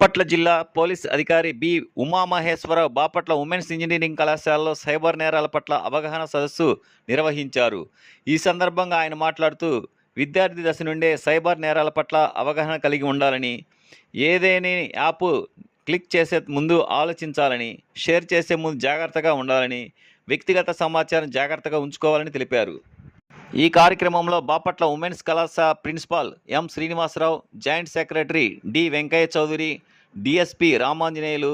బాపట్ల జిల్లా పోలీస్ అధికారి B Umamaheswararao Bapatla women's engineering కళాశాలలో సైబర్ నేరాల పట్ల అవగాహన సదస్సు నిర్వహించారు. ఈ సందర్భంగా ఆయన మాట్లాడుతూ విద్యార్థి దశ నుండే సైబర్ నేరాల పట్ల అవగాహన కలిగి ఉండాలని, ఏదేని యాప్ క్లిక్ చేసే ముందు ఆలోచించాలని, షేర్ చేసే ముందు జాగ్రత్తగా ఉండాలని, వ్యక్తిగత సమాచారం జాగ్రత్తగా ఉంచుకోవాలని తెలిపారు. ఈ కార్యక్రమంలో బాపట్ల ఉమెన్స్ కళాశాల principal M Srinivasarao, joint secretary D Venkaiah Chowdary, DSP Ramanjaneyulu,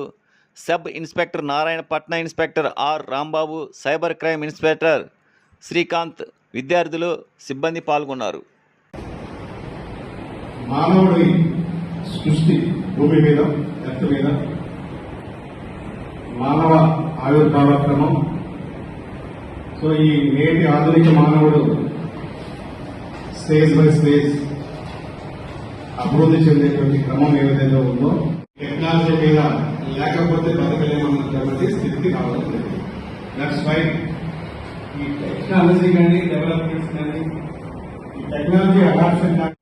sub inspector Narayana, పట్న inspector R Rambabu, cyber crime inspector Srikanth, విద్యార్థులు, సిబ్బంది పాల్గొన్నారు. మానవుడి సృష్టి భూమి మీద, ఎర్త్ మీద మానవ ఆవిర్భావ క్రమం. సో ఈ నేటి ఆధునిక మానవుడు స్టేజ్ బై స్టేజ్ అభివృద్ధి చెందేటువంటి క్రమం ఏదైతే ఉందో, టెక్నాలజీ మీద లేకపోతే బతకలేమన్నటువంటి స్థితికి రావాలి. దట్స్ వై ఈ టెక్నాలజీ కానీ, డెవలప్మెంట్స్ కానీ, ఈ టెక్నాలజీ అడాప్షన్ కానీ,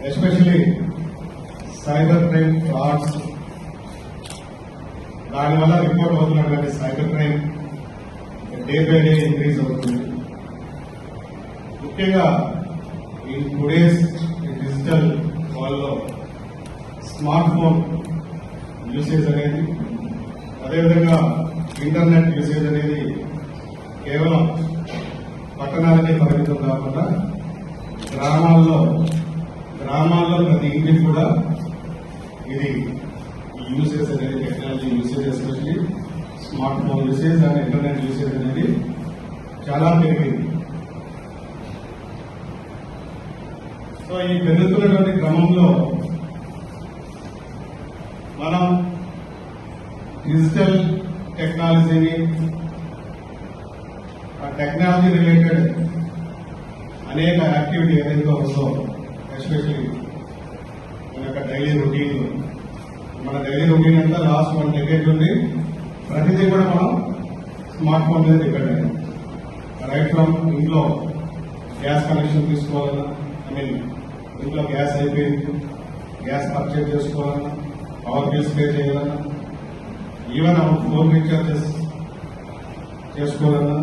ఎస్పెషలీ సైబర్ క్రైమ్ ఫ్రాడ్స్, దానివల్ల రిపోర్ట్ అవుతున్నటువంటి cyber crime day by day increase అవుతుంది. ముఖ్యంగా ఈ టుడేస్ డిజిటల్ వరల్డ్లో స్మార్ట్ ఫోన్ యూసేజ్ అనేది, అదేవిధంగా ఇంటర్నెట్ యూసేజ్ అనేది కేవలం పట్టణాలకే పరిమితం కాకుండా గ్రామాల్లో ప్రతి ఇంటికి కూడా ఇది యూసేజ్ అనేది, technology usage, especially smart phone usage and internet usage అనేది చాలా పెరిగింది. సో ఈ పెరుగుతున్నటువంటి క్రమంలో మనం డిజిటల్ టెక్నాలజీని, ఆ టెక్నాలజీ రిలేటెడ్ అనేక యాక్టివిటీ ఏదైతే ఉందో, ఎస్పెషలీ మన యొక్క డైలీ రొటీన్ అంతా లాస్ట్ 1 decade నుండి ప్రతిదీ కూడా మనం స్మార్ట్ ఫోన్ మీద డిపెండ్ అయ్యాం. రైట్ ఫ్రమ్ ఇంట్లో గ్యాస్ కనెక్షన్ తీసుకోవాలన్నా, ఇంట్లో గ్యాస్ అయిపోయింది, గ్యాస్ పర్చేజ్ చేసుకోవాలన్నా, పవర్ బిల్స్ పే చేయాలన్నా, ఈవెన్ ఫోన్ రీఛార్జెస్ చేసుకోవాలన్నా,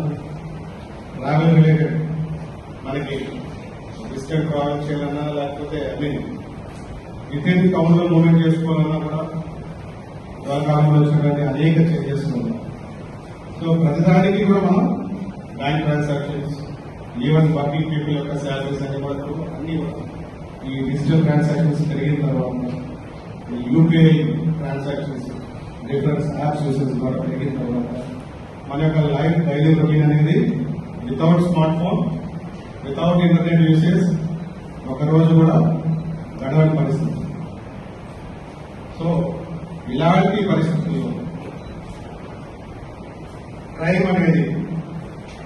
ట్రావెల్ రిలేటెడ్ మనకి డిస్టెంట్ ట్రావెల్ చేయాలన్నా, లేకపోతే విత్ ఇన్ టౌన్ లో మూవ్మెంట్ చేసుకోవాలన్నా కూడా కాలంలో వచ్చినటువంటి అనేక చేంజెస్ ఉన్నాయి. సో ప్రతిదానికి కూడా మనం bank transactions, even working people యొక్క శాలరీస్ అనే వరకు అన్ని ఈ డిజిటల్ ట్రాన్సాక్షన్స్ పెరిగిన తర్వాత, UPI transactions, difference apps usage ద్వారా పెరిగిన తర్వాత మన యొక్క లైఫ్ డైలీ రొటీన్ అనేది without smart phone, without internet usage ఒకరోజు కూడా గడవని పరిస్థితి. సో ఇలాంటి పరిస్థితుల్లో క్రైమ్ అనేది,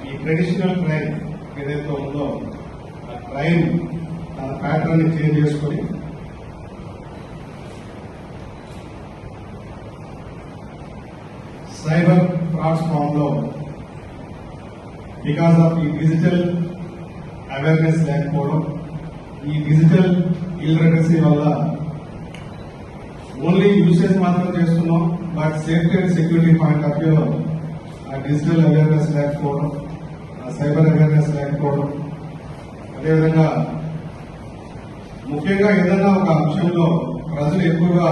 ఈ ట్రెడిషనల్ క్రైమ్ ఏదైతే ఉందో, ఆ క్రైమ్ తన ప్యాటర్న్ ని చేంజ్ చేసుకుని సైబర్ ఫ్రాడ్స్ ఫామ్ లో, బికాస్ ఆఫ్ ఈ డిజిటల్ అవేర్నెస్ లేకపోవడం, ఈ డిజిటల్ ఇల్లిటరసీ వల్ల ఓన్లీ యూసేజ్ మాత్రం చేస్తున్నాం, but safety and security point of view ఆ డిజిటల్ అవేర్నెస్ లేకపోవడం, ఆ సైబర్ అవేర్నెస్ లేకపోవడం, అదేవిధంగా ముఖ్యంగా ఏదైనా ఒక అంశంలో ప్రజలు ఎక్కువగా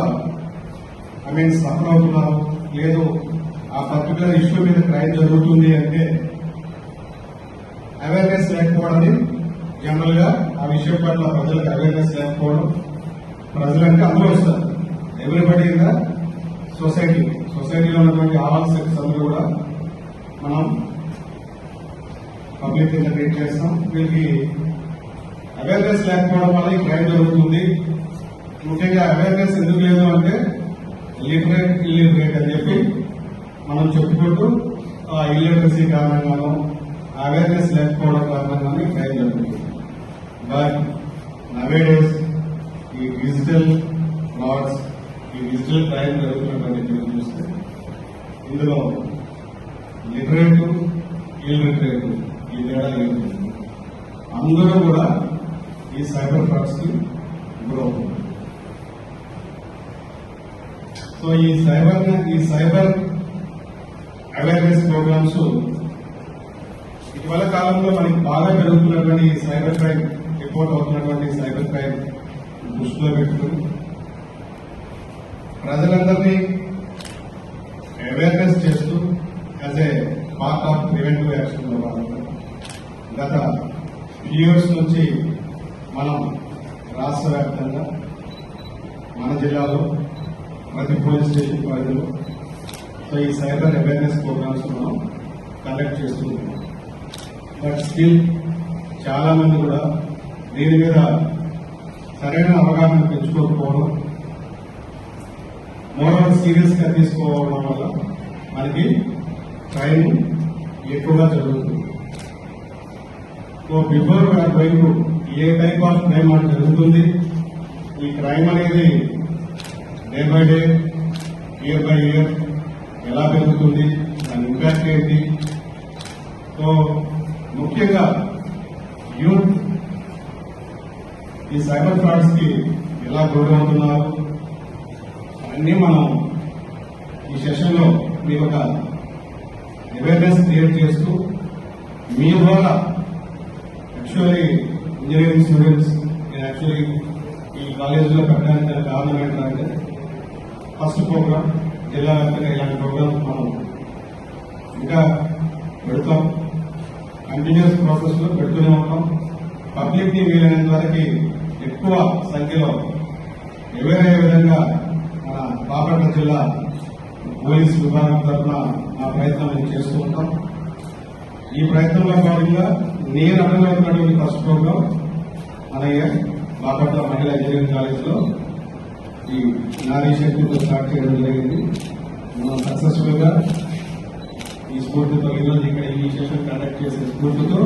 సఫర్ అవుతున్నారు, లేదు ఆ పర్టికులర్ ఇష్యూ మీద క్రైమ్ జరుగుతుంది అంటే అవేర్నెస్ లేకపోవడం, జనరల్ గా ఆ విషయం పట్ల ప్రజలకు అవేర్నెస్ లేకపోవడం. ప్రజలంటే అందరూ వస్తారు, ఎవ్రీబడి ఇన్ ద సొసైటీలో ఉన్నటువంటి ఆల్ సెక్టర్స్ అందరూ కూడా మనం పబ్లిక్ కింద ట్రీట్ చేస్తాం. వీళ్ళకి అవేర్నెస్ లేకపోవడం వల్ల ఈ క్రైమ్ జరుగుతుంది. ముఖ్యంగా అవేర్నెస్ ఎందుకు లేదు అంటే లిటరేట్, ఇల్లిటరేట్ అని చెప్పి మనం చెప్పుకుంటూ ఆ ఇల్లిటరసీ కారణంగానూ, అవేర్నెస్ లేకపోవడం కారణంగానే క్రైమ్ జరుగుతుంది. బట్ నవేడేస్ ఈ డిజిటల్ ఫ్రాడ్స్, ఈ డిజిటల్ క్రైమ్ జరుగుతున్నటువంటి చూస్తే ఇందులో లిటరేట్, ఇల్లిటరేట్ ఈ తేడా లేదు. అందరూ కూడా ఈ సైబర్ ఫ్రాడ్స్ కి గురవుతుంది. సో ఈ సైబర్ అవేర్నెస్ ప్రోగ్రామ్స్ ఇటీవల కాలంలో మనకి బాగా పెరుగుతున్నటువంటి ఈ సైబర్ క్రైమ్, రిపోర్ట్ అవుతున్నటువంటి సైబర్ క్రైమ్ దృష్టిలో పెట్టుకుని ప్రజలందరినీ అవేర్నెస్ చేస్తూ as a part of preventive action లో భాగంగా గత ఇయర్స్ నుంచి మనం రాష్ట్ర వ్యాప్తంగా మన జిల్లాలో ప్రతి పోలీస్ స్టేషన్ పరిధిలో సో ఈ సైబర్ అవేర్నెస్ ప్రోగ్రామ్స్ మనం కండక్ట్ చేస్తున్నాం. బట్ స్టిల్ చాలా మంది కూడా దీని మీద సరైన అవగాహన పెంచుకోకపోవడం, మోరల్ సీరియస్ గా తీసుకోవడం వల్ల మనకి క్రైమ్ ఎక్కువగా జరుగుతుంది. So before we are going to a type of crime మనకు జరుగుతుంది, ఈ క్రైమ్ అనేది day by day, year by year ఎలా పెరుగుతుంది, దాని ఇంపాక్ట్ ఏంటి, సో ముఖ్యంగా యూత్ ఈ సైబర్ ఫ్రాడ్స్ కి ఎలా గురవుతున్నారు అన్నీ మనం ఈ సెషన్ లో మీకు ఒక అవేర్నెస్ క్రియేట్ చేస్తూ మీ ద్వారా యాక్చువల్లీ ఇంజనీరింగ్ స్టూడెంట్స్ నేను యాక్చువల్లీ ఈ కాలేజీలో పెట్టడానికి గల కారణం ఏంటంటే ఫస్ట్ ప్రోగ్రామ్ జిల్లా వ్యాప్తంగా ఇలాంటి ప్రోగ్రామ్స్ మనం ఇంకా పెడతాం, కంటిన్యూస్ ప్రాసెస్ లో పెడుతూనే ఉంటాం. పబ్లిక్ ని వీలైనంత వరకు ఎక్కువ సంఖ్యలో అవేర్ అయ్యే విధంగా మన బాపట్ల జిల్లా పోలీస్ విభాగం తరఫున ఆ ప్రయత్నం మేము చేస్తూ ఉంటాం. ఈ ప్రయత్నంలో భాగంగా నేను అటెండ్ ఫస్ట్ ప్రోగ్రాం మన బాపట్ల మహిళా ఇంజనీరింగ్ కాలేజ్ లో ఈ నారీ శక్తితో స్టార్ట్ చేయడం జరిగింది. మనం సక్సెస్ఫుల్ గా ఈ స్ఫూర్తితో ఈరోజు ఇక్కడ ఈ సెషన్ కండక్ట్ చేసే స్ఫూర్తితో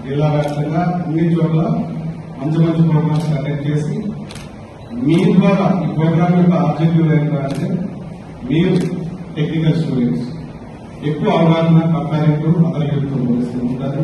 జిల్లా వ్యాప్తంగా అన్ని చోట్ల మంచి మంచి ప్రోగ్రామ్స్ కండక్ట్ చేసి మీ ద్వారా ఈ ప్రోగ్రామ్ యొక్క ఆబ్జెక్టివ్ ఏంటంటే మీరు టెక్నికల్ స్టూడెంట్స్ ఎక్కువ అవగాహన కంపారిటివ్ అదర్ యూత్ ఉంటుంది.